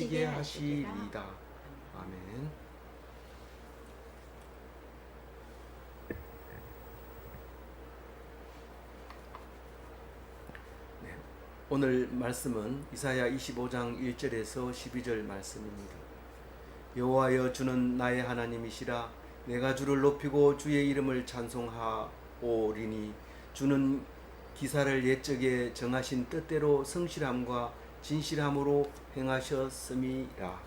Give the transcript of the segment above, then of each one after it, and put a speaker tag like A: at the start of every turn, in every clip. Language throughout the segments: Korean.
A: 지키게 하시리이다. 아멘. 네, 오늘 말씀은 이사야 25장 1절에서 12절 말씀입니다. 여호와여 주는 나의 하나님이시라. 내가 주를 높이고 주의 이름을 찬송하오리니 주는 기사를 옛적에 정하신 뜻대로 성실함과 진실함으로 행하셨음이라.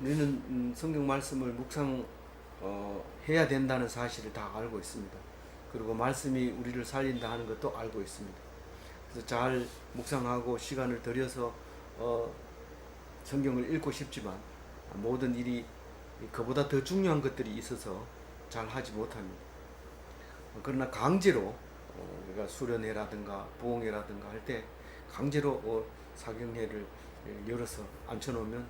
A: 우리는 성경 말씀을 묵상해야 된다는 사실을 다 알고 있습니다. 그리고 말씀이 우리를 살린다 하는 것도 알고 있습니다. 그래서 잘 묵상하고 시간을 들여서 성경을 읽고 싶지만 모든 일이 그보다 더 중요한 것들이 있어서 잘 하지 못합니다. 그러나 강제로 우리가 수련회라든가 부흥회라든가 할 때 강제로 사경회를 열어서 앉혀놓으면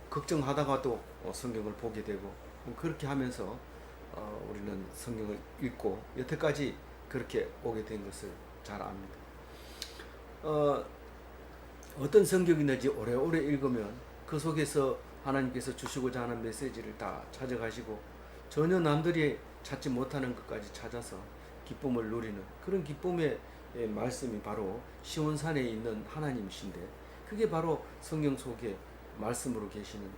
A: 걱정하다가 또 성경을 보게 되고 그렇게 하면서 우리는 성경을 읽고 여태까지 그렇게 오게 된 것을 잘 압니다. 어떤 성경이든지 오래오래 읽으면 그 속에서 하나님께서 주시고자 하는 메시지를 다 찾아가시고 전혀 남들이 찾지 못하는 것까지 찾아서 기쁨을 누리는 그런 기쁨의 말씀이 바로 시온산에 있는 하나님이신데 그게 바로 성경 속에 말씀으로 계시는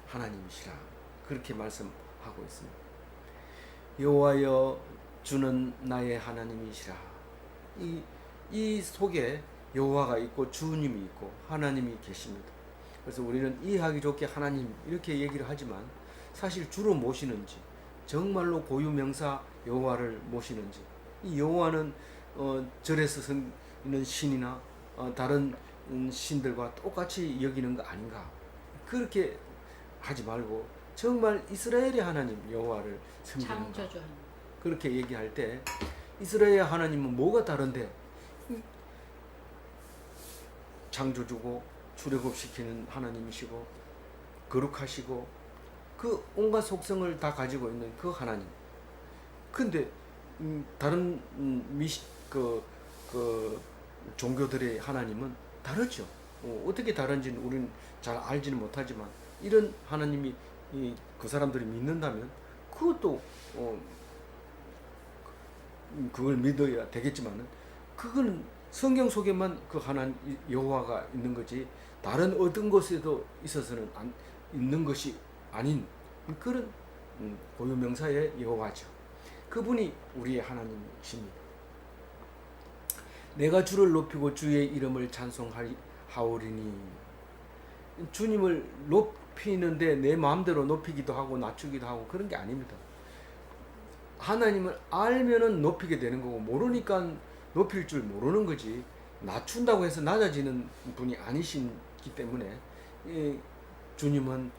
A: 하나님이시라 그렇게 말씀하고 있습니다. 여호와여 주는 나의 하나님이시라. 이 속에 여호와가 있고 주님이 있고 하나님이 계십니다. 그래서 우리는 이해하기 좋게 하나님 이렇게 얘기를 하지만 사실 주로 모시는지 정말로 고유명사 여호와를 모시는지 이 여호와는 절에서 있는 신이나 다른 신들과 똑같이 여기는 거 아닌가 그렇게 하지 말고 정말 이스라엘의 하나님 여호와를 섬기는가 그렇게 얘기할 때 이스라엘 하나님은 뭐가 다른데 창조주고 출애굽시키는 하나님이시고 거룩하시고 그 온갖 속성을 다 가지고 있는 그 하나님. 근데 다른 종교들의 하나님은 다르죠. 어떻게 다른지는 우리는 잘 알지는 못하지만 이런 하나님이 그 사람들이 믿는다면 그것도 그걸 믿어야 되겠지만은 그거는 성경 속에만 그 하나님 여호와가 있는 거지 다른 어떤 곳에도 있어서는 있는 것이 아닌 그런 고유명사의 여호와죠. 그분이 우리의 하나님이십니다. 내가 주를 높이고 주의 이름을 찬송하오리니 주님을 높이는데 내 마음대로 높이기도 하고 낮추기도 하고 그런 게 아닙니다. 하나님을 알면은 높이게 되는 거고 모르니까 높일 줄 모르는 거지 낮춘다고 해서 낮아지는 분이 아니시기 때문에 주님은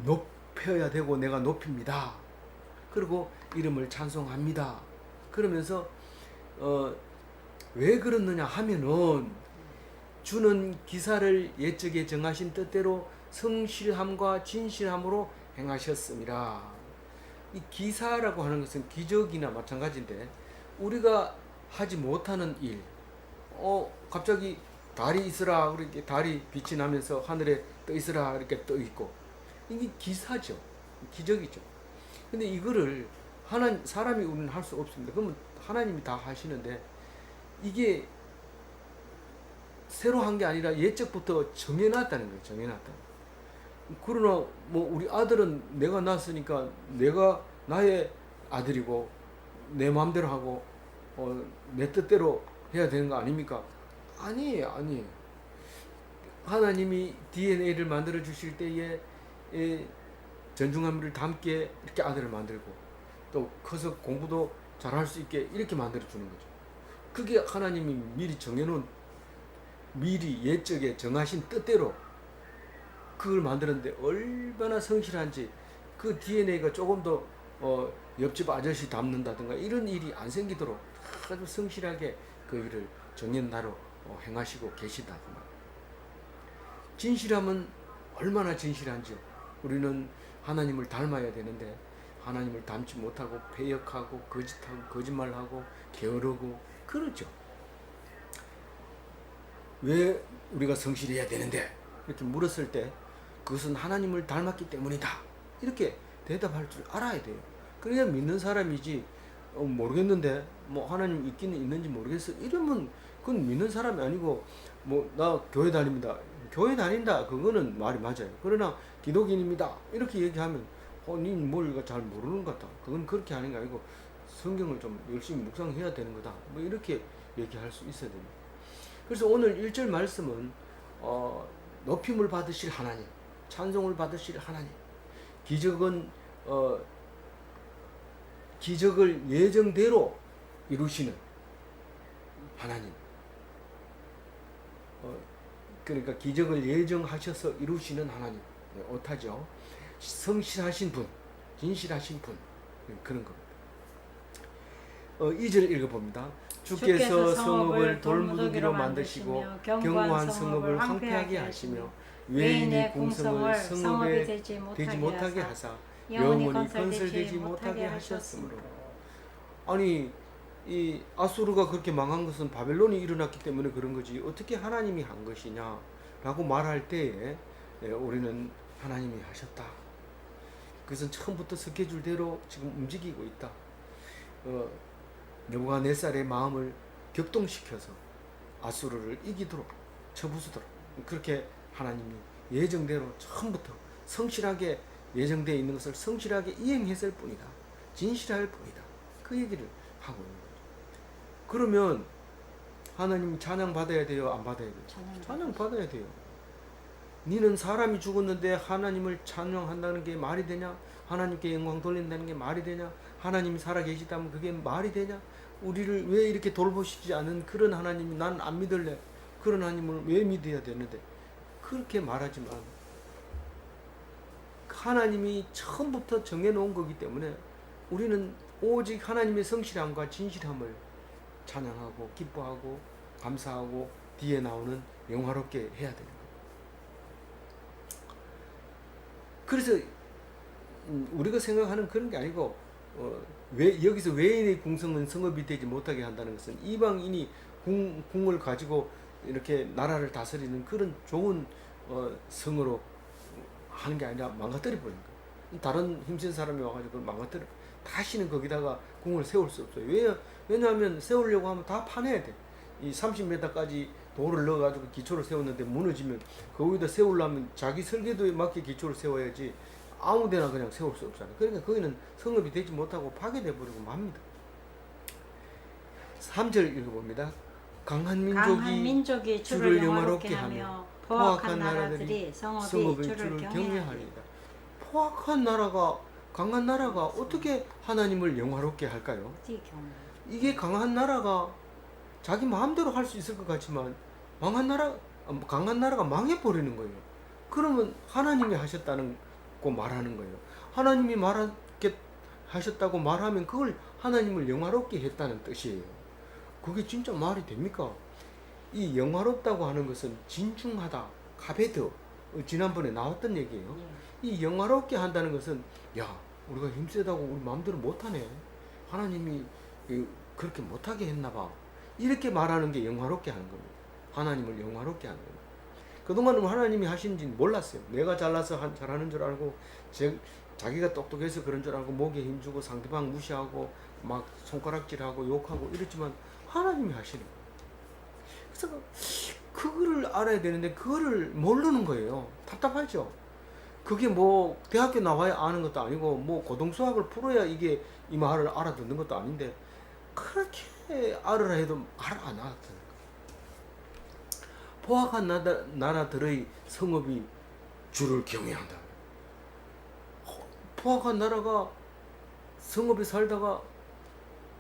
A: 높여야 되고 내가 높입니다. 그리고 이름을 찬송합니다. 그러면서 왜 그렇느냐 하면은 주는 기사를 옛적에 정하신 뜻대로 성실함과 진실함으로 행하셨습니다. 이 기사라고 하는 것은 기적이나 마찬가지인데 우리가 하지 못하는 일, 갑자기 달이 있으라 그렇게 달이 빛이 나면서 하늘에 떠 있으라 이렇게 떠 있고 이게 기사죠, 기적이죠. 근데 이거를 사람이 우리는 할 수 없습니다. 그러면 하나님이 다 하시는데 이게 새로 한 게 아니라 옛적부터 정해놨다는 거예요. 정해놨다. 그러나 뭐 우리 아들은 내가 낳았으니까 내가 나의 아들이고 내 마음대로 하고 내 뜻대로 해야 되는 거 아닙니까? 아니에요. 하나님이 DNA를 만들어 주실 때에 전중함을 담게 이렇게 아들을 만들고 또 커서 공부도 잘할 수 있게 이렇게 만들어 주는 거죠. 그게 하나님이 미리 정해놓은 미리 옛적에 정하신 뜻대로 그걸 만드는데 얼마나 성실한지 그 DNA가 조금 더 옆집 아저씨 닮는다든가 이런 일이 안 생기도록 아주 성실하게 그 일을 정년나로 행하시고 계시다. 진실함은 얼마나 진실한지요. 우리는 하나님을 닮아야 되는데 하나님을 닮지 못하고 패역하고 거짓하고 거짓말하고 게으르고 그러죠. 왜 우리가 성실해야 되는데? 이렇게 물었을 때 그것은 하나님을 닮았기 때문이다. 이렇게 대답할 줄 알아야 돼요. 그래야 믿는 사람이지. 모르겠는데 뭐 하나님 있기는 있는지 모르겠어. 이러면 그건 믿는 사람이 아니고 뭐 나 교회 다닙니다. 교회 다닌다. 그거는 말이 맞아요. 그러나 기독인입니다. 이렇게 얘기하면 니뭘 잘 모르는 것 같다. 그건 그렇게 하는 게 아니고 성경을 좀 열심히 묵상해야 되는 거다. 뭐 이렇게 얘기할 수 있어야 됩니다. 그래서 오늘 1절 말씀은 높임을 받으실 하나님, 찬송을 받으실 하나님, 기적은 기적을 예정대로 이루시는 하나님. 그러니까 기적을 예정하셔서 이루시는 하나님. 네, 오타죠. 성실하신 분, 진실하신 분. 네, 그런 겁니다. 2절 읽어봅니다. 주께서 성읍을 돌무더기로 만드시고 견고한 성읍을 황폐하게 하시며 외인의 궁성을 성읍에 되지 못하게 하사 영원히 건설되지 못하게 하셨으므로. 아니 이 아수르가 그렇게 망한 것은 바벨론이 일어났기 때문에 그런 거지 어떻게 하나님이 한 것이냐라고 말할 때에 우리는 하나님이 하셨다. 그것은 처음부터 스케줄대로 지금 움직이고 있다. 느부갓네살의 마음을 격동시켜서 아수르를 이기도록 쳐부수도록 그렇게 하나님이 예정대로 처음부터 성실하게 예정되어 있는 것을 성실하게 이행했을 뿐이다. 진실할 뿐이다. 그 얘기를 하고 있는 거죠. 그러면 하나님 찬양 받아야 돼요? 안 받아야 돼요? 찬양 받아야 돼요. 니는 사람이 죽었는데 하나님을 찬양한다는 게 말이 되냐? 하나님께 영광 돌린다는 게 말이 되냐? 하나님이 살아계시다면 그게 말이 되냐? 우리를 왜 이렇게 돌보시지 않은 그런 하나님이 난 안 믿을래. 그런 하나님을 왜 믿어야 되는데 그렇게 말하지만 하나님이 처음부터 정해놓은 거기 때문에 우리는 오직 하나님의 성실함과 진실함을 찬양하고 기뻐하고 감사하고 뒤에 나오는 영화롭게 해야 되는 거예요. 그래서 우리가 생각하는 그런 게 아니고 왜 여기서 외인의 궁성은 성읍이 되지 못하게 한다는 것은 이방인이 궁을 가지고 이렇게 나라를 다스리는 그런 좋은 성으로 하는 게 아니라 망가뜨려 버린 거예요. 다른 힘센 사람이 와가지고 망가뜨려 다시는 거기다가 궁을 세울 수 없어요. 왜냐하면 세우려고 하면 다 파내야 돼. 이 30m까지 돌을 넣어가지고 기초를 세웠는데 무너지면 거기다 세우려면 자기 설계도에 맞게 기초를 세워야지 아무데나 그냥 세울 수 없잖아요. 그러니까 거기는 성읍이 되지 못하고 파괴돼 버리고 맙니다. 3절 읽어봅니다. 강한 민족이 주를 영화롭게 하며 포악한 나라들이 성읍의 주를 경외하리이다. 포악한 나라가 강한 나라가 어떻게 하나님을 영화롭게 할까요? 이게 강한 나라가 자기 마음대로 할 수 있을 것 같지만 강한 나라가 망해버리는 거예요. 그러면 하나님이 하셨다는 거 말하는 거예요. 하나님이 하셨다고 말하면 그걸 하나님을 영화롭게 했다는 뜻이에요. 그게 진짜 말이 됩니까? 이 영화롭다고 하는 것은 진중하다, 카베드, 지난번에 나왔던 얘기예요. 이 영화롭게 한다는 것은 야 우리가 힘세다고 우리 마음대로 못하네. 하나님이 그렇게 못하게 했나봐. 이렇게 말하는 게 영화롭게 하는 겁니다. 하나님을 영화롭게 하는 겁니다. 그동안은 하나님이 하신지는 몰랐어요. 내가 잘나서 잘하는 줄 알고 자기가 똑똑해서 그런 줄 알고 목에 힘주고 상대방 무시하고 막 손가락질하고 욕하고 이랬지만 하나님이 하시는 거예요. 그래서 그거를 알아야 되는데 그거를 모르는 거예요. 답답하죠. 그게 뭐 대학교 나와야 아는 것도 아니고 뭐 고등수학을 풀어야 이게 이 말을 알아듣는 것도 아닌데 그렇게 알으라 해도 말 안 알아듣는 거예요. 포악한 나라들의 성읍이 주를 경외한다. 포악한 나라가 성읍에 살다가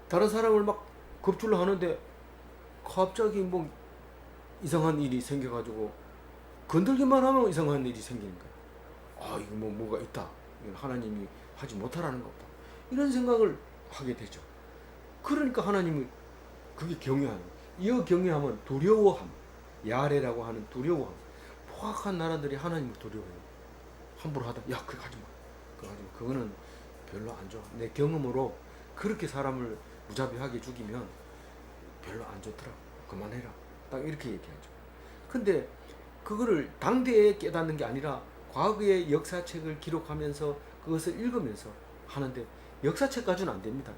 A: 다른 사람을 막 겁줄로 하는데 갑자기 뭐 이상한 일이 생겨가지고 건들기만 하면 이상한 일이 생기는 거예요. 아 이거 뭐가 있다. 이건 하나님이 하지 못하라는 거다. 이런 생각을 하게 되죠. 그러니까 하나님이 그게 경외하는 거예요. 이 경외하면 두려워함. 야레라고 하는 두려워함. 포악한 나라들이 하나님을 두려워해요. 함부로 하다 야 그거 하지 마. 그거는 별로 안 좋아. 내 경험으로 그렇게 사람을 무자비하게 죽이면 별로 안 좋더라. 그만해라. 딱 이렇게 얘기하죠. 근데 그거를 당대에 깨닫는 게 아니라 과거의 역사책을 기록하면서 그것을 읽으면서 하는데, 역사책 가지고는 안 됩니다.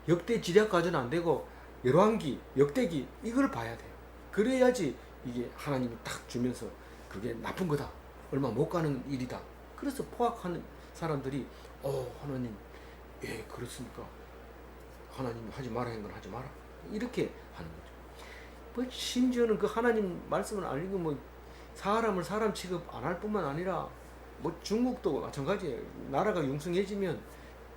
A: 역대 지략 가지고는 안 되고 열왕기, 역대기 이걸 봐야 돼요. 그래야지 이게 하나님이 딱 주면서 그게 나쁜 거다, 얼마 못 가는 일이다. 그래서 포악하는 사람들이 하나님, 예 그렇습니까? 하나님 하지 말아야 하는 건 하지 마라, 이렇게 하는 거죠. 뭐 심지어는 그 하나님 말씀을 안 읽으면 뭐 사람을 사람 취급 안 할 뿐만 아니라, 뭐 중국도 마찬가지예요. 나라가 융성해지면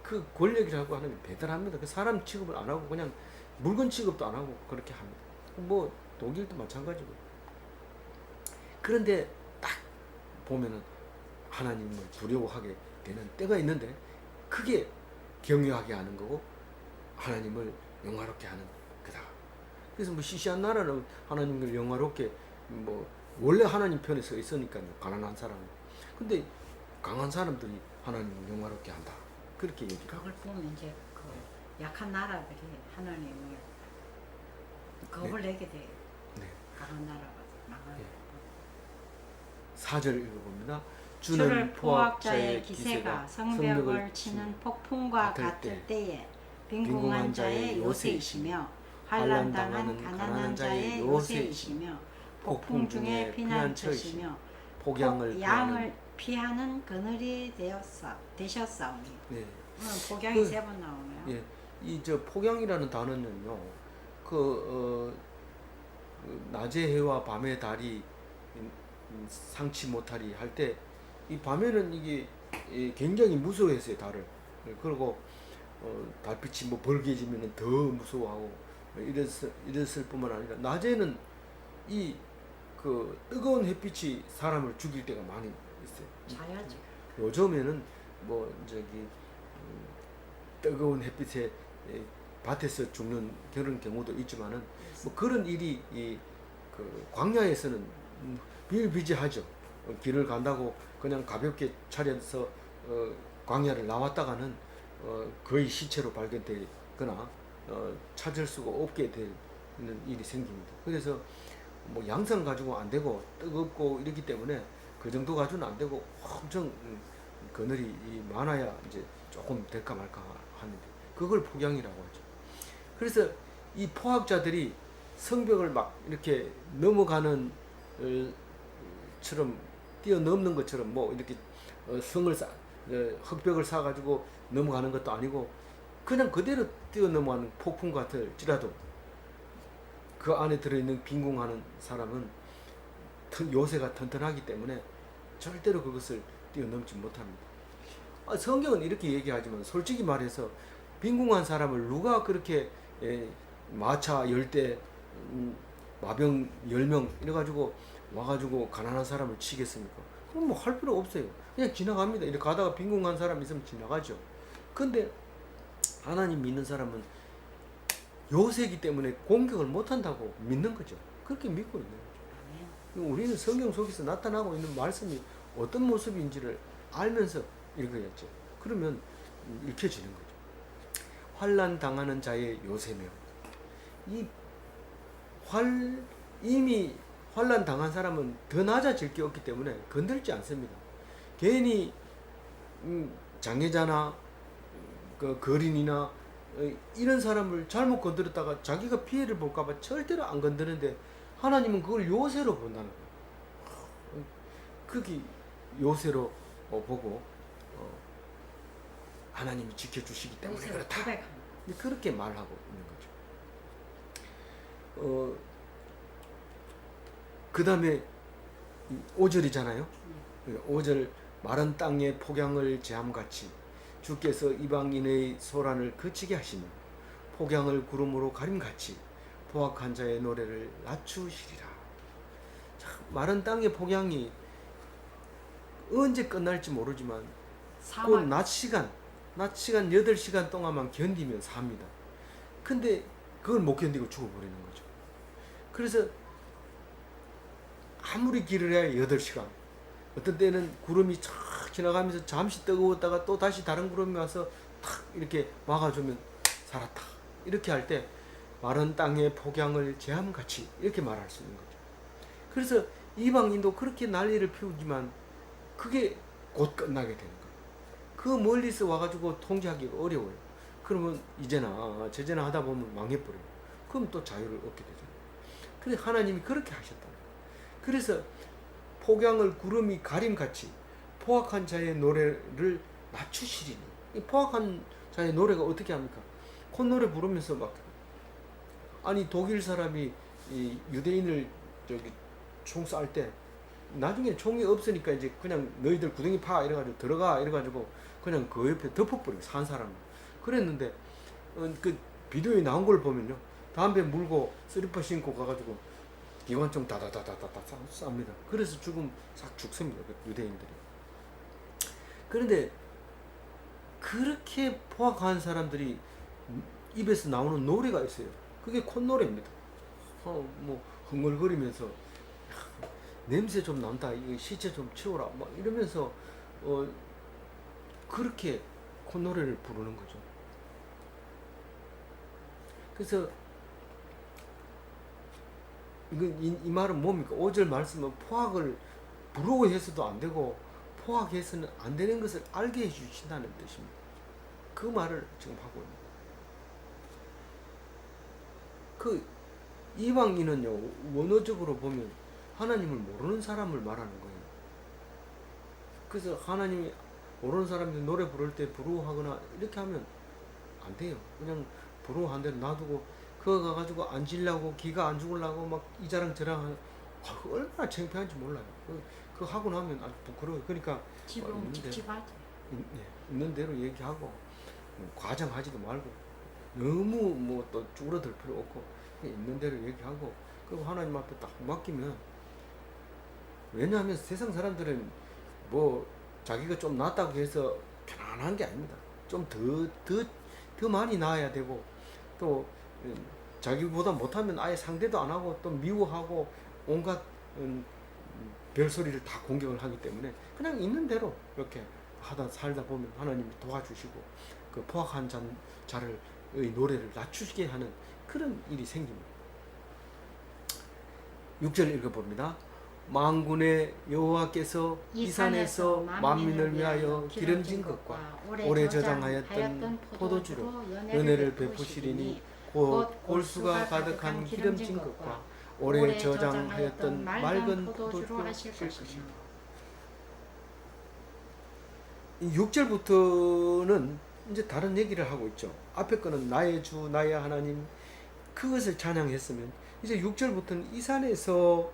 A: 그 권력이라고 하는 게 대단합니다. 그 사람 취급을 안 하고 그냥 물건 취급도 안 하고 그렇게 합니다. 뭐 독일도 마찬가지고. 그런데 딱 보면은 하나님을 두려워하게 되는 때가 있는데, 그게 경외하게 하는 거고 하나님을 영화롭게 하는 거다. 그래서 뭐 시시한 나라는 하나님을 영화롭게, 뭐 원래 하나님 편에 서 있으니까요, 가난한 사람은. 근데 강한 사람들이 하나님을 영화롭게 한다, 그렇게 얘기를.
B: 그걸 보면 이제 그 약한 나라들이 하나님을 겁을 내게 돼요.
A: 네.
B: 강한 나라가 나가요.
A: 네. 4절 읽어봅니다.
B: 주를 포악자의 기세가 성벽을 치는 폭풍과 같을 때에 빈궁한 자의 요새이시며 환난 당한 가난한 자의 요새이시며 폭풍 중에 피난처이시며 양을 피하는 그늘이 되셨사오니.
A: 네.
B: 폭양이 3번 나오네요.
A: 예, 이 저 폭양이라는 단어는요, 낮의 해와 밤의 달이 상치 못하리 할 때, 이 밤에는 이게 굉장히 무서워했어요, 달을. 그리고 달빛이 뭐 벌게지면 더 무서워하고 이랬을 뿐만 아니라, 낮에는 이 그 뜨거운 햇빛이 사람을 죽일 때가 많이 있어요.
B: 자야죠.
A: 요즘에는 뭐 뜨거운 햇빛에 밭에서 죽는 그런 경우도 있지만은, 뭐 그런 일이 그 광야에서는 비일비재하죠. 길을 간다고 그냥 가볍게 차려서 광야를 나왔다가는 거의 시체로 발견되거나 찾을 수가 없게 되는 일이 생깁니다. 그래서 뭐 양상 가지고 안 되고 뜨겁고 이렇기 때문에 그 정도 가지고는 안 되고, 엄청 그늘이 많아야 이제 조금 될까 말까 하는데, 그걸 폭양이라고 하죠. 그래서 이 포악자들이 성벽을 막 이렇게 넘어가는 처럼, 뛰어넘는 것처럼, 뭐 이렇게 흙벽을 쌓아가지고 넘어가는 것도 아니고, 그냥 그대로 뛰어넘어가는 폭풍 같을지라도 그 안에 들어있는 빈궁하는 사람은 요새가 튼튼하기 때문에 절대로 그것을 뛰어넘지 못합니다. 성경은 이렇게 얘기하지만 솔직히 말해서 빈궁한 사람을 누가 그렇게 마차 10대, 마병 10명 이래가지고 와가지고 가난한 사람을 치겠습니까? 그럼 뭐 할 필요 없어요. 그냥 지나갑니다. 이렇게 가다가 빈궁한 사람 있으면 지나가죠. 근데 하나님 믿는 사람은 요새이기 때문에 공격을 못한다고 믿는 거죠. 그렇게 믿고 있는 거죠. 우리는 성경 속에서 나타나고 있는 말씀이 어떤 모습인지를 알면서 읽어야죠. 그러면 읽혀지는 거죠. 환난 당하는 자의 요새며, 이미 환난 당한 사람은 더 낮아질 게 없기 때문에 건들지 않습니다. 괜히 장애자나 그 거린이나 이런 사람을 잘못 건드렸다가 자기가 피해를 볼까봐 절대로 안 건드는데, 하나님은 그걸 요새로 본다는 거예요. 그게 요새로 보고 하나님이 지켜주시기 때문에 그렇다, 그렇게 말하고 있는 거죠. 그 다음에 5절이잖아요. 5절, 마른 땅의 폭양을 재함같이 주께서 이방인의 소란을 그치게 하시며 폭양을 구름으로 가림같이 포악한 자의 노래를 낮추시리라. 마른 땅의 폭양이 언제 끝날지 모르지만 곧 낮 시간 8시간 동안만 견디면 삽니다. 근데 그걸 못 견디고 죽어버리는 거죠. 그래서 아무리 길을 해야 8시간, 어떤 때는 구름이 쫙 지나가면서 잠시 뜨거웠다가 또 다시 다른 구름이 와서 탁 이렇게 막아주면 살았다, 이렇게 할 때 마른 땅의 폭양을 재함같이 이렇게 말할 수 있는 거죠. 그래서 이방인도 그렇게 난리를 피우지만 그게 곧 끝나게 되는 거예요. 그 멀리서 와가지고 통제하기가 어려워요. 그러면 이제나 저제나 하다 보면 망해버려요. 그럼 또 자유를 얻게 되잖아요. 그래서 하나님이 그렇게 하셨다. 그래서 폭양을 구름이 가림같이 포악한 자의 노래를 낮추시리니. 이 포악한 자의 노래가 어떻게 합니까? 콧노래 부르면서 막, 아니 독일 사람이 이 유대인을 저기 총 쌀 때 나중에 총이 없으니까 이제 그냥 너희들 구덩이 파 이래가지고 들어가 이래가지고 그냥 그 옆에 덮어버리고 산 사람을 그랬는데 그 비디오에 나온 걸 보면요, 담배 물고 쓰리퍼 신고 가가지고 기관총 다다다다다다 쌉니다. 그래서 싹 죽습니다, 그 유대인들이. 그런데 그렇게 포악한 사람들이 입에서 나오는 노래가 있어요. 그게 콧노래입니다. 뭐 흥얼거리면서 냄새 좀 난다, 이거 시체 좀 치워라, 막 이러면서 그렇게 콧노래를 부르는 거죠. 그래서 이 말은 뭡니까? 5절 말씀은 포악을 부러워해서도 안 되고 포악해서는 안 되는 것을 알게 해주신다는 뜻입니다. 그 말을 지금 하고 있는 거예요. 그 이방인은요, 원어적으로 보면 하나님을 모르는 사람을 말하는 거예요. 그래서 하나님이 모르는 사람들이 노래 부를 때 부러워하거나 이렇게 하면 안 돼요. 그냥 부러워한 대로 놔두고 그거 가가지고 앉으려고 기가 안 죽으려고 막 이 자랑 저랑 하는, 얼마나 창피한지 몰라요. 그거 하고 나면 아주 부끄러워요. 그러니까
B: 지금 찝찝하지.
A: 있는 대로 얘기하고 과장하지도 말고 너무 뭐 또 줄어들 필요 없고 그냥 있는 대로 얘기하고, 그리고 하나님 앞에 딱 맡기면, 왜냐하면 세상 사람들은 뭐 자기가 좀 낫다고 해서 편안한 게 아닙니다. 좀 더 많이 나아야 되고, 또 자기보다 못하면 아예 상대도 안 하고 또 미워하고 온갖 별소리를 다 공격을 하기 때문에 그냥 있는 대로 이렇게 살다 보면 하나님이 도와주시고 그 포악한 자를 노래를 낮추게 하는 그런 일이 생깁니다. 6절 읽어봅니다. 만군의 여호와께서 이 산에서 만민을 위하여 기름진 것과 오래 저장하였던 포도주로 연회를 베푸시리니 곧 골수가 가득한 기름진 것과 오래 저장하였던 맑은 포도주로 하실 것이다. 6절부터는 이제 다른 얘기를 하고 있죠. 앞에 거는 나의 주 나의 하나님 그것을 찬양했으면, 이제 6절부터는 이 산에서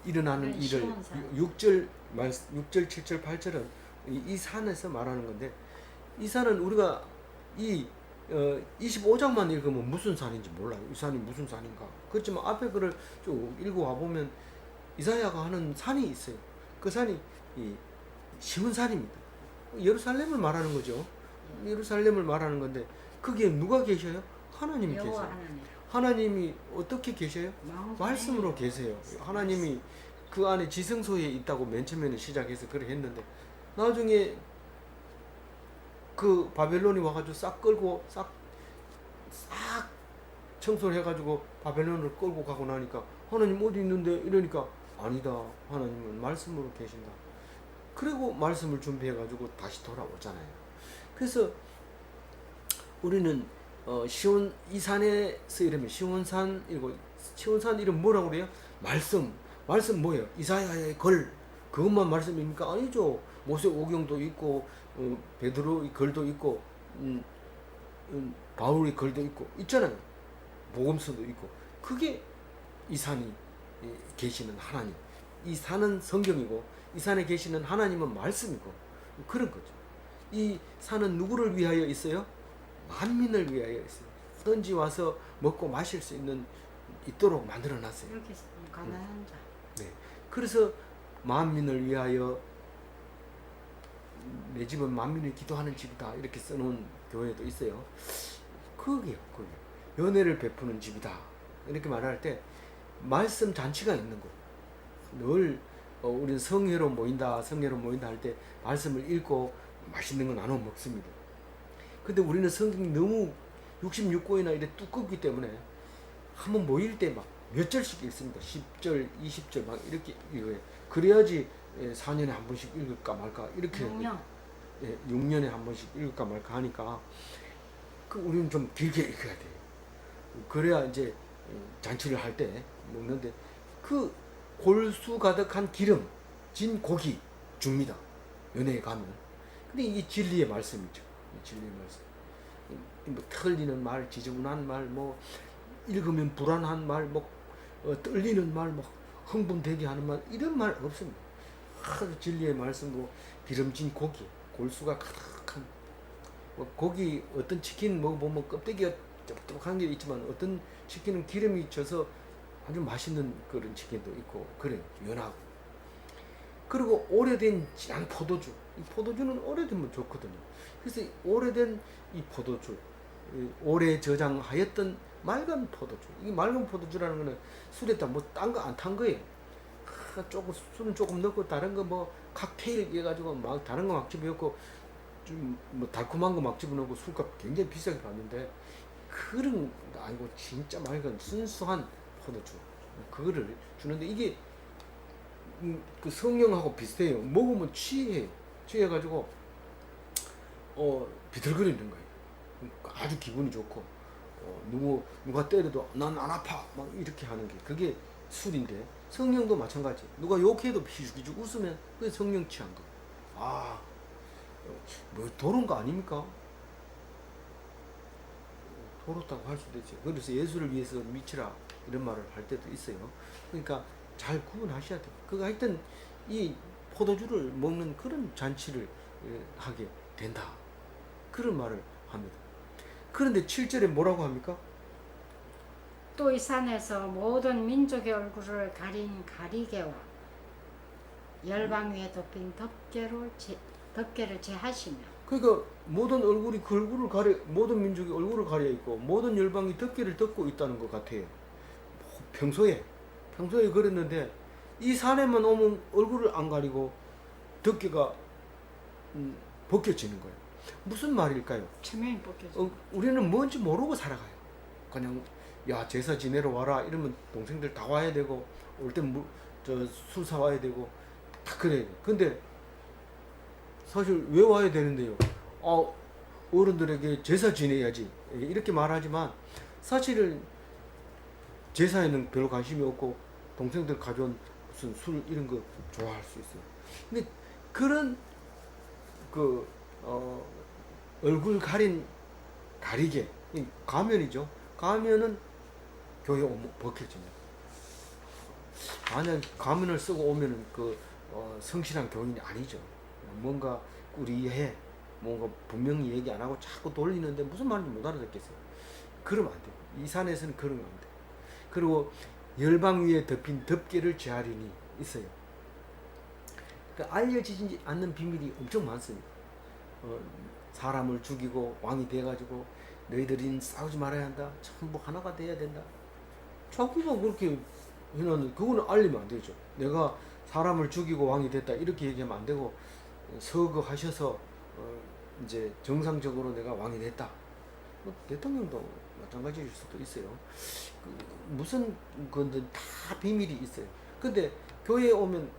A: 일어나는 일을 6절, 7절, 8절은 이 산에서 말하는 건데, 이 산은 우리가 25장만 읽으면 무슨 산인지 몰라요. 이 산이 무슨 산인가. 그렇지만 앞에 글을 쭉 읽어와 보면 이사야가 하는 산이 있어요. 그 산이 시온 산입니다. 예루살렘을 말하는 거죠. 예루살렘을 말하는 건데 거기에 누가 계셔요? 하나님이 계세요. 하나님이 어떻게 계셔요? 말씀으로 계세요. 하나님이 그 안에 지성소에 있다고 맨 처음에는 시작해서 그렇게 했는데, 나중에 그 바벨론이 와가지고 싹 끌고 싹 청소를 해가지고 바벨론을 끌고 가고 나니까 하나님 어디 있는데 이러니까 아니다, 하나님은 말씀으로 계신다. 그리고 말씀을 준비해가지고 다시 돌아오잖아요. 그래서 우리는 시온 이 산에서 이름이 시온산이고, 시온산 이름 뭐라고 그래요? 말씀 뭐예요? 이사야의 글, 그것만 말씀입니까? 아니죠. 모세오경도 있고 베드로의 글도 있고 바울의 글도 있고 있잖아요. 복음서도 있고. 그게 이 산이 계시는 하나님, 이 산은 성경이고 이 산에 계시는 하나님은 말씀이고 그런 거죠. 이 산은 누구를 위하여 있어요? 만민을 위하여 있어요. 누구든지 와서 먹고 마실 수 있도록 만들어 놨어요.
B: 이렇게 가난한 자.
A: 네. 그래서 만민을 위하여, 내 집은 만민을 기도하는 집이다 이렇게 써놓은 교회도 있어요. 그게요. 연회를 베푸는 집이다 이렇게 말할 때 말씀 잔치가 있는 거. 늘 우리는 성회로 모인다 할 때 말씀을 읽고 맛있는 거 나눠 먹습니다. 근데 우리는 성경이 너무 66권이나 이래 두껍기 때문에 한번 모일 때 막 몇 절씩 읽습니다. 10절, 20절 막 이렇게 읽어요. 그래야지 4년에 한 번씩 읽을까 말까 이렇게
B: 6년.
A: 6년에 한 번씩 읽을까 말까 하니까 우리는 좀 길게 읽어야 돼요. 그래야 이제 잔치를 할 때 먹는데 그 골수 가득한 기름 진 고기 줍니다. 연회에 가면. 근데 이게 진리의 말씀이죠. 진리의 말씀. 뭐 틀리는 말, 지저분한 말, 뭐 읽으면 불안한 말, 뭐 떨리는 말, 뭐 흥분되게 하는 말 이런 말 없습니다. 아주 진리의 말씀으로 기름진 고기, 골수가 가득한 뭐 고기 어떤 치킨 먹어보면 껍데기가 쩍쩍한 게 있지만 어떤 치킨은 기름이 져서 아주 맛있는 그런 치킨도 있고 그래 연하고 그리고 오래된 진한 포도주 이 포도주는 오래되면 좋거든요. 그래서 오래된 이 포도주 오래 저장하였던 맑은 포도주 이 맑은 포도주라는 거는 술에다 뭐 딴 거 안 탄 거예요. 조금 술은 조금 넣고 다른 거 뭐 칵테일 해가지고 막 다른 거 막 집어넣고 좀 뭐 달콤한 거 막 집어넣고 술값 굉장히 비싸게 받는데 그런 거 아니고 진짜 맑은 순수한 포도주 그거를 주는데 이게 그 성령하고 비슷해요. 먹으면 취해가지고 비틀거리는 거예요. 아주 기분이 좋고 누가 때려도 난 안 아파 막 이렇게 하는 게 그게 술인데 성령도 마찬가지. 누가 욕해도 비죽비죽 웃으면 그게 성령 취한 거. 뭐 도른 거 아닙니까? 도롭다고 할 수도 있죠. 그래서 예수를 위해서 미치라 이런 말을 할 때도 있어요. 그러니까 잘 구분하셔야 돼요. 하여튼 이 포도주를 먹는 그런 잔치를 하게 된다. 그런 말을 합니다. 그런데 7절에 뭐라고 합니까?
B: 또 이 산에서 모든 민족의 얼굴을 가린 가리개와 열방 위에 덮인 덮개를 제하시며
A: 그러니까 모든 얼굴이 그 얼굴을 가려 모든 민족이 얼굴을 가려 있고 모든 열방이 덮개를 덮고 있다는 것 같아요. 평소에 그랬는데 이 산에만 오면 얼굴을 안 가리고 덮개가 벗겨지는 거예요. 무슨 말일까요?
B: 체면이 벗겨져.
A: 우리는 뭔지 모르고 살아가요. 그냥 야 제사 지내러 와라 이러면 동생들 다 와야 되고 올 때 술 사와야 되고 다 그래야 돼. 근데 사실 왜 와야 되는데요? 어른들에게 제사 지내야지 이렇게 말하지만 사실은 제사에는 별 관심이 없고 동생들 가져온 무슨 술 이런 거 좋아할 수 있어요. 근데 그런 얼굴 가린 가리개 가면이죠. 가면은 교회 오면 벗겨집니다. 만약 가면을 쓰고 오면은 성실한 교인이 아니죠. 뭔가 꾸리해 뭔가 분명히 얘기 안 하고 자꾸 돌리는데 무슨 말인지 못 알아듣겠어요. 그러면 안 돼요. 이 산에서는 그러면 안 돼요. 그리고 열방 위에 덮인 덮개를 제하리니 있어요. 그러니까 알려지지 않는 비밀이 엄청 많습니다. 사람을 죽이고 왕이 돼가지고 너희들은 싸우지 말아야 한다. 전부 하나가 돼야 된다. 자꾸만 그렇게 해놨는데 그거는 알리면 안 되죠. 내가 사람을 죽이고 왕이 됐다 이렇게 얘기하면 안 되고 서거하셔서 이제 정상적으로 내가 왕이 됐다. 대통령도 마찬가지일 수도 있어요. 무슨 건데 다 비밀이 있어요. 근데 교회에 오면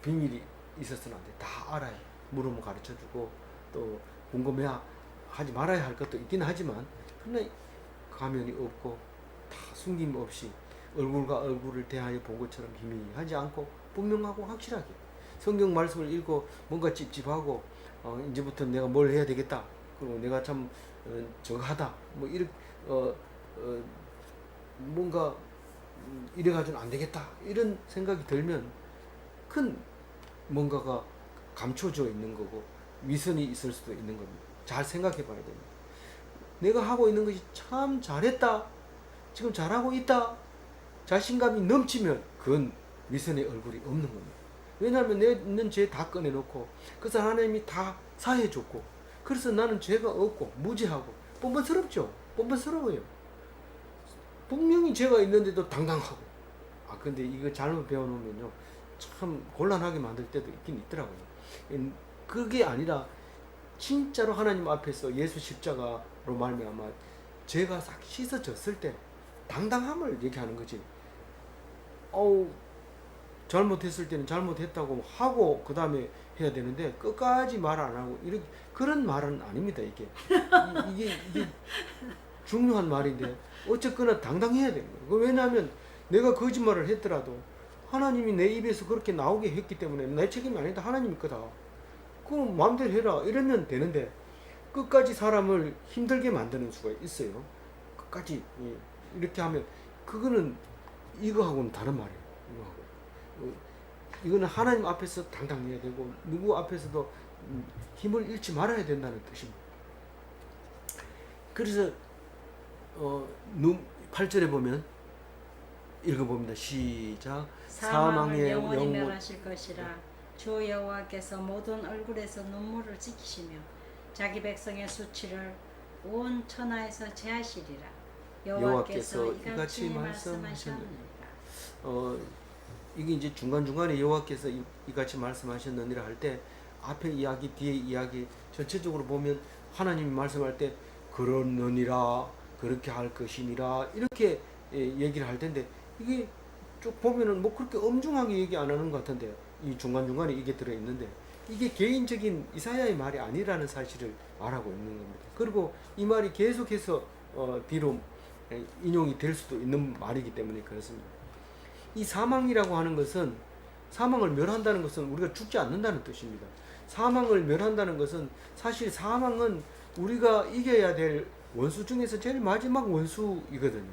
A: 비밀이 있어서는 안 돼. 다 알아요. 물으면 가르쳐주고 또 궁금해야 하지 말아야 할 것도 있긴 하지만 그러나 가면이 없고 다 숨김 없이 얼굴과 얼굴을 대하여 본 것처럼 희미하지 않고 분명하고 확실하게 성경 말씀을 읽고 뭔가 찝찝하고 이제부터 내가 뭘 해야 되겠다. 그리고 내가 참 저거 하다. 뭐 이렇게 뭔가 이래가지고는 안 되겠다. 이런 생각이 들면 큰 뭔가가 감춰져 있는 거고 위선이 있을 수도 있는 겁니다. 잘 생각해 봐야 됩니다. 내가 하고 있는 것이 참 잘했다. 지금 잘하고 있다. 자신감이 넘치면 그건 위선의 얼굴이 없는 겁니다. 왜냐하면 내 있는 죄 다 꺼내놓고 그래서 하나님이 다 사해줬고 그래서 나는 죄가 없고 무죄하고 뻔뻔스럽죠. 뻔뻔스러워요. 분명히 죄가 있는데도 당당하고 근데 이거 잘못 배워놓으면요 참 곤란하게 만들 때도 있긴 있더라고요. 그게 아니라 진짜로 하나님 앞에서 예수 십자가로 말미암아 죄가 싹 씻어졌을 때 당당함을 얘기하는 거지. 어우, 잘못했을 때는 잘못했다고 하고 그 다음에 해야 되는데 끝까지 말 안 하고 이렇게 그런 말은 아닙니다. 이게 중요한 말인데 어쨌거나 당당해야 되는 거예요. 왜냐하면 내가 거짓말을 했더라도 하나님이 내 입에서 그렇게 나오게 했기 때문에 내 책임이 아니다. 하나님이 거다. 그럼 마음대로 해라 이러면 되는데 끝까지 사람을 힘들게 만드는 수가 있어요. 끝까지 이렇게 하면 그거는 이거하고는 다른 말이에요. 이거는 하나님 앞에서 당당해야 되고 누구 앞에서도 힘을 잃지 말아야 된다는 뜻입니다. 그래서 8절에 보면 읽어봅니다. 시작.
B: 사망을 영원히 멸하실 것이라. 주 여호와께서 모든 얼굴에서 눈물을 찢기시며 자기 백성의 수치를 온 천하에서 제하시리라. 여호와께서 이같이 말씀하셨느니라.
A: 이게 이제 중간중간에 여호와께서 이같이 말씀하셨느니라 할 때 앞에 이야기 뒤에 이야기 전체적으로 보면 하나님이 말씀할 때 그러느니라 그렇게 할 것이니라 이렇게 얘기를 할 텐데 이게 쭉 보면은 뭐 그렇게 엄중하게 얘기 안 하는 것 같은데 이 중간중간에 이게 들어있는데 이게 개인적인 이사야의 말이 아니라는 사실을 말하고 있는 겁니다. 그리고 이 말이 계속해서 뒤로 인용이 될 수도 있는 말이기 때문에 그렇습니다. 이 사망이라고 하는 것은 사망을 멸한다는 것은 우리가 죽지 않는다는 뜻입니다. 사망을 멸한다는 것은 사실 사망은 우리가 이겨야 될 원수 중에서 제일 마지막 원수이거든요.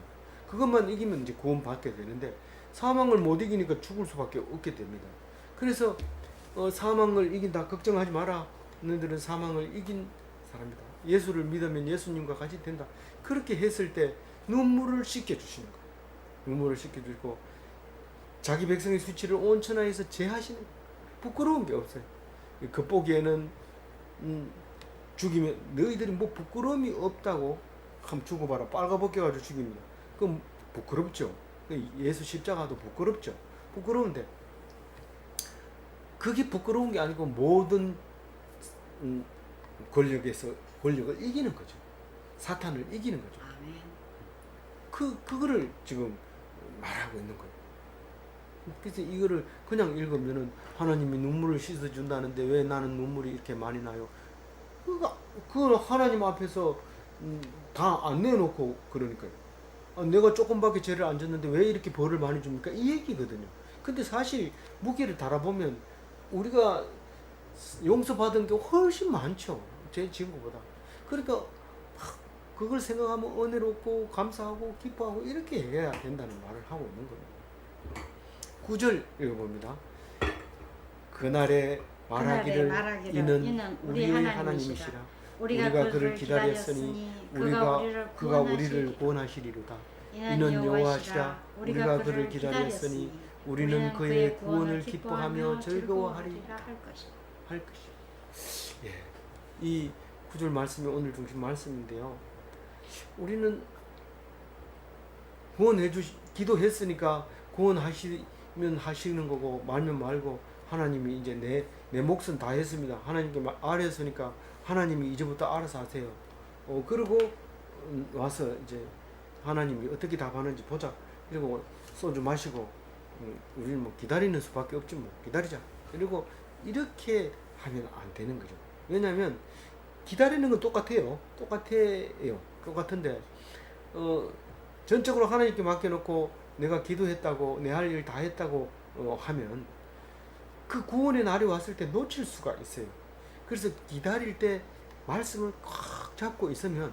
A: 그것만 이기면 이제 구원받게 되는데 사망을 못 이기니까 죽을 수밖에 없게 됩니다. 그래서 사망을 이긴다 걱정하지 마라. 너희들은 사망을 이긴 사람이다. 예수를 믿으면 예수님과 같이 된다. 그렇게 했을 때 눈물을 씻겨주시는 거예요. 눈물을 씻겨주고 자기 백성의 수치를 온 천하에서 제하시는 거예요. 부끄러운 게 없어요. 겉보기에는 죽이면 너희들이 뭐 부끄러움이 없다고 한번 죽어봐라. 빨가벗겨가지고 죽입니다. 그럼 부끄럽죠. 예수 십자가도 부끄럽죠. 부끄러운데 그게 부끄러운 게 아니고 모든 권력을 이기는 거죠. 사탄을 이기는 거죠.
B: 아멘.
A: 그거를 지금 말하고 있는 거예요. 그래서 이거를 그냥 읽으면은 하나님이 눈물을 씻어준다는데 왜 나는 눈물이 이렇게 많이 나요? 그 하나님 앞에서 다 안 내놓고 그러니까요. 내가 조금밖에 죄를 안 졌는데 왜 이렇게 벌을 많이 줍니까? 이 얘기거든요. 근데 사실 무게를 달아보면 우리가 용서받은 게 훨씬 많죠. 죄 지은 것보다. 그러니까 그걸 생각하면 은혜롭고 감사하고 기뻐하고 이렇게 해야 된다는 말을 하고 있는 겁니다. 9절 읽어봅니다. 그날에 말하기를 이는 우리의 하나님이시라. 우리가 그를 기다렸으니 그가 우리를 구원하시리로다. 이는 여호와시라. 우리가 그를 기다렸으니 우리는 그의 구원을 기뻐하며 즐거워하리라 할 것이다. 예, 이 9절 말씀이 오늘 중심 말씀인데요. 우리는 기도했으니까 구원하시면 하시는 거고 말면 말고 하나님이 이제 내 몫은 다 했습니다. 하나님께 아뢰었으니까 하나님이 이제부터 알아서 하세요. 그리고 와서 이제 하나님이 어떻게 답하는지 보자. 그리고 소주 마시고 우리는 뭐 기다리는 수밖에 없지 뭐 기다리자. 그리고 이렇게 하면 안 되는 거죠. 왜냐하면 기다리는 건 똑같아요. 똑같은데 전적으로 하나님께 맡겨놓고 내가 기도했다고 내 할 일 다 했다고 하면 그 구원의 날이 왔을 때 놓칠 수가 있어요. 그래서 기다릴 때 말씀을 꽉 잡고 있으면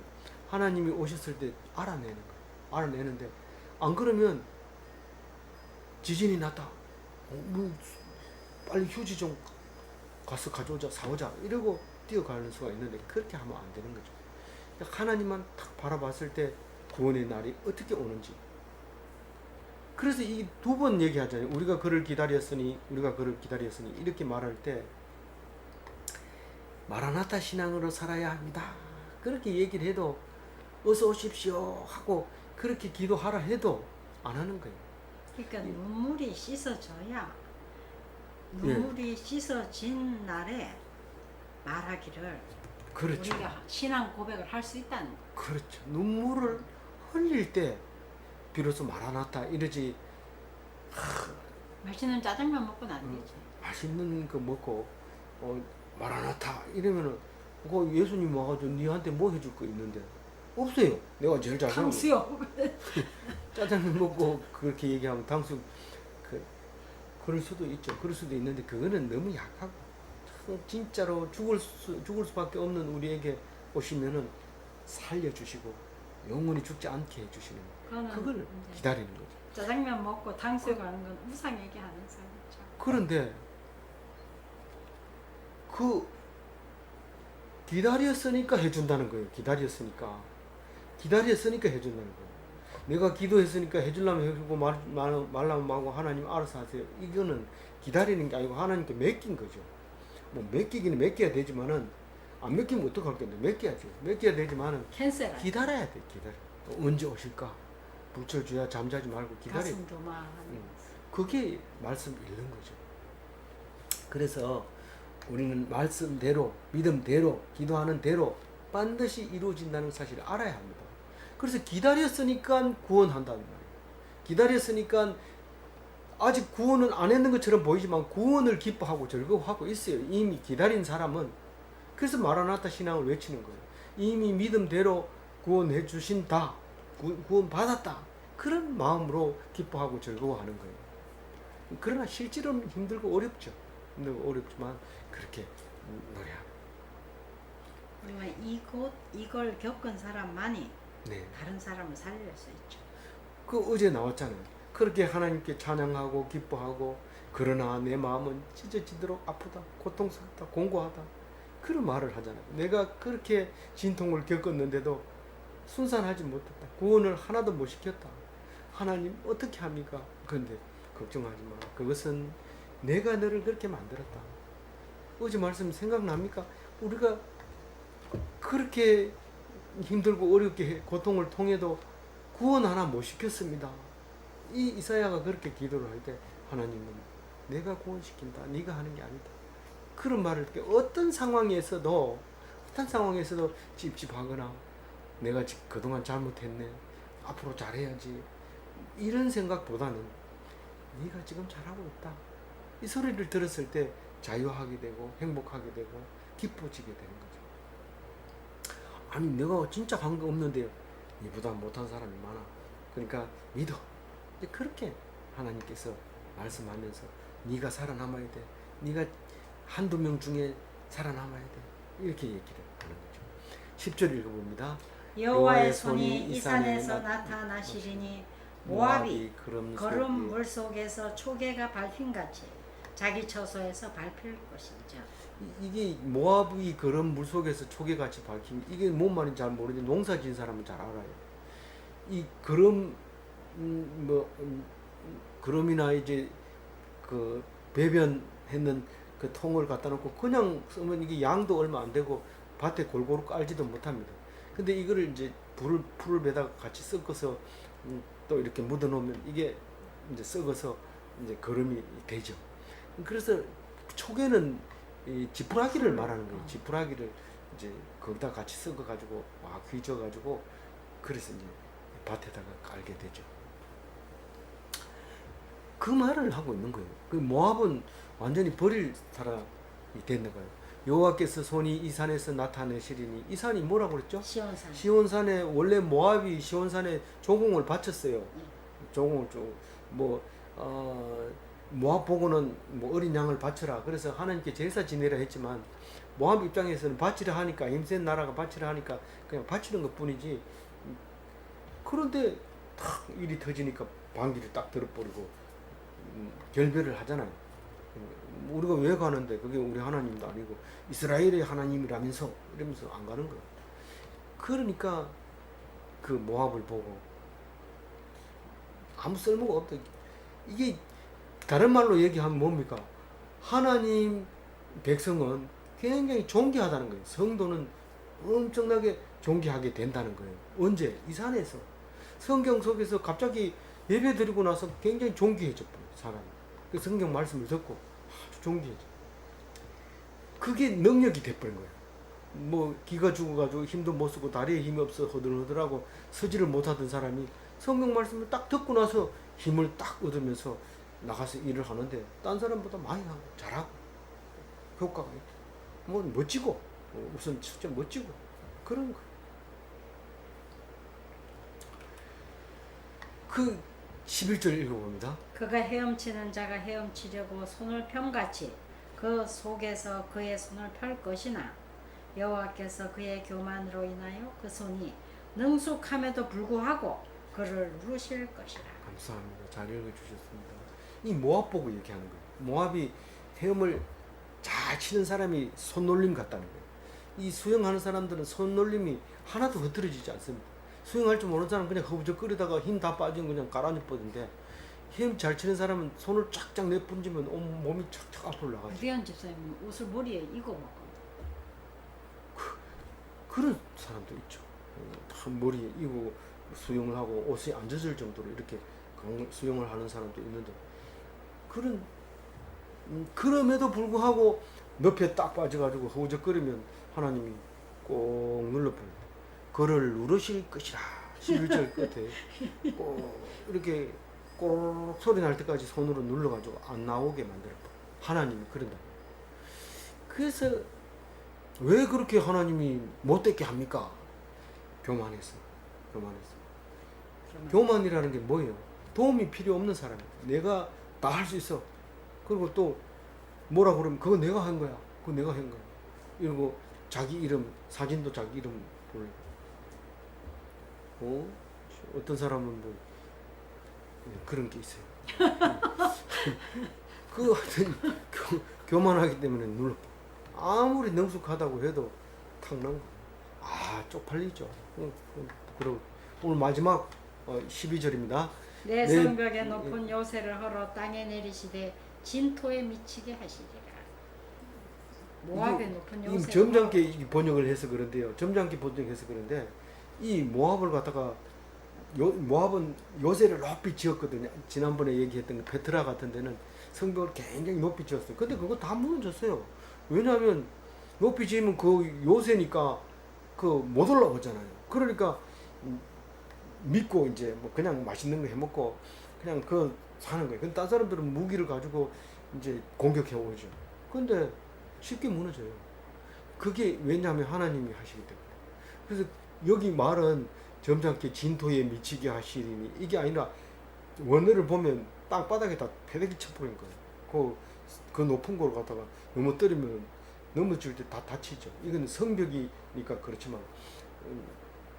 A: 하나님이 오셨을 때 알아내는 거예요. 알아내는데 안 그러면 지진이 났다. 빨리 휴지 좀 가서 가져오자, 사오자 이러고 뛰어가는 수가 있는데 그렇게 하면 안 되는 거죠. 하나님만 딱 바라봤을 때 구원의 날이 어떻게 오는지. 그래서 이 두 번 얘기하잖아요. 우리가 그를 기다렸으니 이렇게 말할 때 마라나타 신앙으로 살아야 합니다. 그렇게 얘기를 해도 어서 오십시오 하고 그렇게 기도하라 해도 안 하는 거예요.
B: 그러니까 눈물이 씻어져야 눈물이 씻어진 날에 말하기를
A: 그렇죠.
B: 우리가 신앙 고백을 할 수 있다는 거.
A: 그렇죠. 눈물을 흘릴 때 비로소 마라나타 이러지.
B: 맛있는 짜장면 먹고는 안 되지.
A: 맛있는 거 먹고 마라나타 이러면은 그 예수님 와가지고 니한테 뭐 해줄 거 있는데 없어요. 내가 제일 잘 살고
B: 탕수요.
A: 짜장면 먹고 그렇게 얘기하면 당수 그럴 수도 있죠. 그럴 수도 있는데 그거는 너무 약하고 진짜로 죽을 수밖에 없는 우리에게 오시면은 살려주시고 영원히 죽지 않게 해주시는 그걸
B: 이제
A: 기다리는 거죠.
B: 짜장면 먹고 탕수육 하는 건 우상 얘기하는 사람이죠.
A: 그런데 그 기다렸으니까 해준다는 거예요. 기다렸으니까 해준다는 거예요. 내가 기도했으니까 해주려면 해주고 말라면 말고 하나님 알아서 하세요. 이거는 기다리는 게 아니고 하나님께 맡긴 거죠. 뭐 맡기기는 맡겨야 되지만은 안 맡기면 어떡할 건데 맡겨야죠. 맡겨야 되지만은
B: 캔슬.
A: 기다려야 돼. 또 언제 오실까? 불철 주야 잠자지 말고 기다려.
B: 가슴 조마하는.
A: 그게 말씀 읽는 거죠. 그래서 우리는 말씀대로 믿음대로 기도하는 대로 반드시 이루어진다는 사실을 알아야 합니다. 그래서 기다렸으니까 구원한다는 말이에요. 기다렸으니까 아직 구원은 안 했는 것처럼 보이지만 구원을 기뻐하고 즐거워하고 있어요. 이미 기다린 사람은. 그래서 마라나타 신앙을 외치는 거예요. 이미 믿음대로 구원해 주신다. 구원 받았다. 그런 마음으로 기뻐하고 즐거워하는 거예요. 그러나 실제로는 힘들고 어렵죠. 힘들고 어렵지만 그렇게 노래합니다.
B: 우리가 이걸 겪은 사람만이
A: 네.
B: 다른 사람을 살릴 수 있죠.
A: 그 어제 나왔잖아요. 그렇게 하나님께 찬양하고 기뻐하고 그러나 내 마음은 찢어지도록 아프다, 고통스럽다, 공고하다 그런 말을 하잖아요. 내가 그렇게 진통을 겪었는데도 순산하지 못했다. 구원을 하나도 못 시켰다. 하나님 어떻게 합니까? 그런데 걱정하지 마. 그것은 내가 너를 그렇게 만들었다. 어제 말씀 생각납니까? 우리가 그렇게 힘들고 어렵게 고통을 통해도 구원 하나 못 시켰습니다. 이 이사야가 그렇게 기도를 할 때 하나님은 내가 구원시킨다. 네가 하는 게 아니다. 그런 말을 어떤 상황에서도 찝찝하거나 내가 그동안 잘못했네. 앞으로 잘해야지. 이런 생각보다는 네가 지금 잘하고 있다. 이 소리를 들었을 때 자유하게 되고 행복하게 되고 기뻐지게 되는 거죠. 아니 내가 진짜 한 거 없는데 이보다 못한 사람이 많아. 그러니까 믿어. 이제 그렇게 하나님께서 말씀하면서 네가 살아남아야 돼. 네가 한두 명 중에 살아남아야 돼. 이렇게 얘기를 하는 거죠. 10절 읽어봅니다.
B: 여호와의 손이 이 산에서 나타나시리니 모압이 거름 물 속에서 초계가 밟힌같이 자기 처소에서 밟힐 것이죠.
A: 이게 모압이 그런 물 속에서 초계같이 밝힘. 이게 뭔 말인지 잘 모르는데 농사 지은 사람은 잘 알아요. 이 그럼 그럼이나 이제 그 배변했는 그 통을 갖다 놓고 그냥 쓰면 이게 양도 얼마 안 되고 밭에 골고루 깔지도 못합니다. 근데 이거를 이제 풀을 베다가 같이 섞어서 또 이렇게 묻어 놓으면 이게 이제 썩어서 이제 거름이 되죠. 그래서 초계는 이 지푸라기를 말하는 거예요. 지푸라기를 이제 거기다 같이 섞어 가지고 막 휘저 가지고 그래서 이제 밭에다가 깔게 되죠. 그 말을 하고 있는 거예요. 그 모압은 완전히 버릴 사람이 됐는 거예요. 여호와께서 손이 이 산에서 나타내시리니 이 산이 뭐라고 그랬죠?
B: 시온산.
A: 시온산에 원래 모압이 시온산에 조공을 바쳤어요. 조공을 모압 보고는 뭐 어린 양을 바쳐라. 그래서 하나님께 제사 지내라 했지만 모압 입장에서는 바치라 하니까 힘센 나라가 바치라 하니까 그냥 바치는 것뿐이지. 그런데 탁 일이 터지니까 방귀를 딱 들어버리고 결별을 하잖아요. 우리가 왜 가는데 그게 우리 하나님도 아니고 이스라엘의 하나님이라면서 이러면서 안 가는 거예요. 그러니까 그 모압을 보고 아무 쓸모가 없다. 이게 다른 말로 얘기하면 뭡니까? 하나님 백성은 굉장히 존귀하다는 거예요. 성도는 엄청나게 존귀하게 된다는 거예요. 언제? 이 산에서. 성경 속에서 갑자기 예배 드리고 나서 굉장히 존귀해져 버려요. 사람이. 그 성경 말씀을 듣고 아주 존귀해져. 그게 능력이 돼버린 거예요. 뭐 기가 죽어가지고 힘도 못 쓰고 다리에 힘이 없어 허들허들하고 서지를 못하던 사람이 성경 말씀을 딱 듣고 나서 힘을 딱 얻으면서 나가서 일을 하는데 딴 사람보다 많이 하고 잘하고 효과가 있고 뭐 멋지고 우선 진짜 멋지고 그런 거. 그 11절 읽어봅니다.
B: 그가 헤엄치는 자가 헤엄치려고 손을 펴같이 그 속에서 그의 손을 펼 것이나 여호와께서 그의 교만으로 인하여 그 손이 능숙함에도 불구하고 그를 누르실 것이라.
A: 감사합니다. 잘 읽어주셨습니다. 이 모압 보고 얘기하는 거예요. 모압이 헤엄을 잘 치는 사람이 손놀림 같다는 거예요. 이 수영하는 사람들은 손놀림이 하나도 흐트러지지 않습니다. 수영할 줄 모르는 사람은 그냥 허우적거리다가 힘 다 빠지면 그냥 가라앉아 버리는데 헤엄 잘 치는 사람은 손을 쫙쫙 내뿜지면 온 몸이 쫙쫙 앞으로 나가죠.
B: 우리한 집사님은 옷을 머리에 입어먹고
A: 그런 사람도 있죠. 다 머리에 이고 수영을 하고 옷이 안 젖을 정도로 이렇게 수영을 하는 사람도 있는데 그런 그럼에도 불구하고 늪에 딱 빠져가지고 허우적거리면 하나님이 꼭 눌러버립니다. 그를 누르실 것이라 11절 끝에 꼭 이렇게 꼬르륵 소리 날 때까지 손으로 눌러가지고 안 나오게 만들어버려. 하나님이 그런다. 그래서 왜 그렇게 하나님이 못되게 합니까? 교만해서. 교만이라는 게 뭐예요? 도움이 필요 없는 사람이에요. 내가 다 할 수 있어. 그리고 또 뭐라 그러면 그거 내가 한 거야. 그거 내가 한 거야. 이러고 자기 이름, 사진도 자기 이름 보내. 어떤 사람은 뭐 그런 게 있어요. 그 하여튼 교만하기 때문에 눌러. 아무리 능숙하다고 해도 탁 난 거. 쪽팔리죠. 그리고 오늘 마지막 12절입니다.
B: 내 성벽에 높은 요새를 헐어 땅에 내리시되 진토에 미치게 하시리라. 모압의 높은 요새.
A: 점잖게 번역을 해서 그런데요. 점잖게 번역해서 그런데 이 모압을 갖다가 모압은 요새를 높이 지었거든요. 지난번에 얘기했던 그 베트라 같은 데는 성벽을 굉장히 높이 지었어요. 근데 그거 다 무너졌어요. 왜냐하면 높이 지으면 그 요새니까 그 못 올라오잖아요. 그러니까 믿고 이제 뭐 그냥 맛있는 거 해먹고 그냥 그 사는 거예요. 근데 딴 사람들은 무기를 가지고 이제 공격해 오죠. 근데 쉽게 무너져요. 그게 왜냐하면 하나님이 하시기 때문에. 그래서 여기 말은 점잖게 진토에 미치게 하시리니 이게 아니라 원어를 보면 땅바닥에 다 패대기 쳐버린 거예요. 그 높은 걸 갖다가 넘어뜨리면 넘어질 때 다 다치죠. 이건 성벽이니까 그렇지만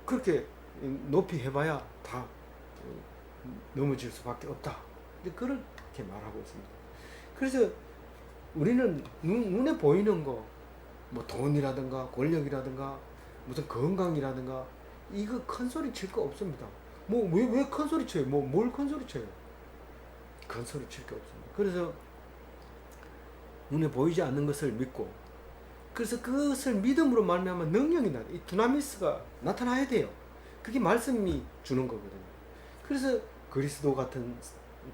A: 그렇게 높이 해봐야 다 넘어질 수밖에 없다. 근데 그렇게 말하고 있습니다. 그래서 우리는 눈에 보이는 거, 뭐 돈이라든가 권력이라든가 무슨 건강이라든가 이거 큰 소리 칠 거 없습니다. 뭐 왜 큰 소리 쳐요? 뭘 큰 소리 쳐요? 큰 소리 칠 게 없습니다. 그래서 눈에 보이지 않는 것을 믿고 그래서 그것을 믿음으로 말미암아 능력이 이 두나미스가 나타나야 돼요. 그게 말씀이 주는 거거든요. 그래서 그리스도 같은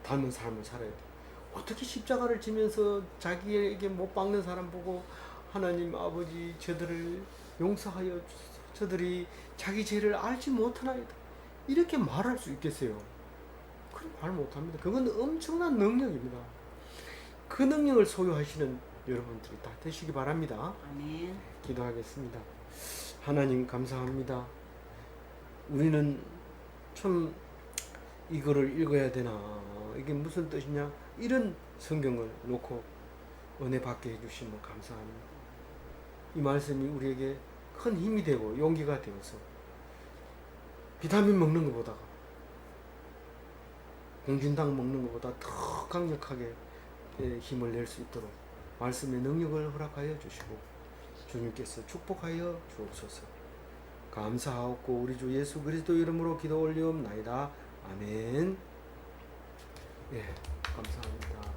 A: 닮은 삶을 살아야 돼요. 어떻게 십자가를 지면서 자기에게 못 박는 사람 보고 하나님 아버지 저들을 용서하여 주소서. 저들이 자기 죄를 알지 못하나이다. 이렇게 말할 수 있겠어요? 그럼 말 못합니다. 그건 엄청난 능력입니다. 그 능력을 소유하시는 여러분들이 다 되시기 바랍니다.
B: 아멘.
A: 기도하겠습니다. 하나님 감사합니다. 우리는 참 이거를 읽어야 되나 이게 무슨 뜻이냐 이런 성경을 놓고 은혜 받게 해주시면 감사합니다. 이 말씀이 우리에게 큰 힘이 되고 용기가 되어서 비타민 먹는 것보다가 공진당 먹는 것보다 더 강력하게 힘을 낼 수 있도록 말씀의 능력을 허락하여 주시고 주님께서 축복하여 주옵소서. 감사하옵고 우리 주 예수 그리스도 이름으로 기도 올리옵나이다. 아멘. 예, 감사합니다.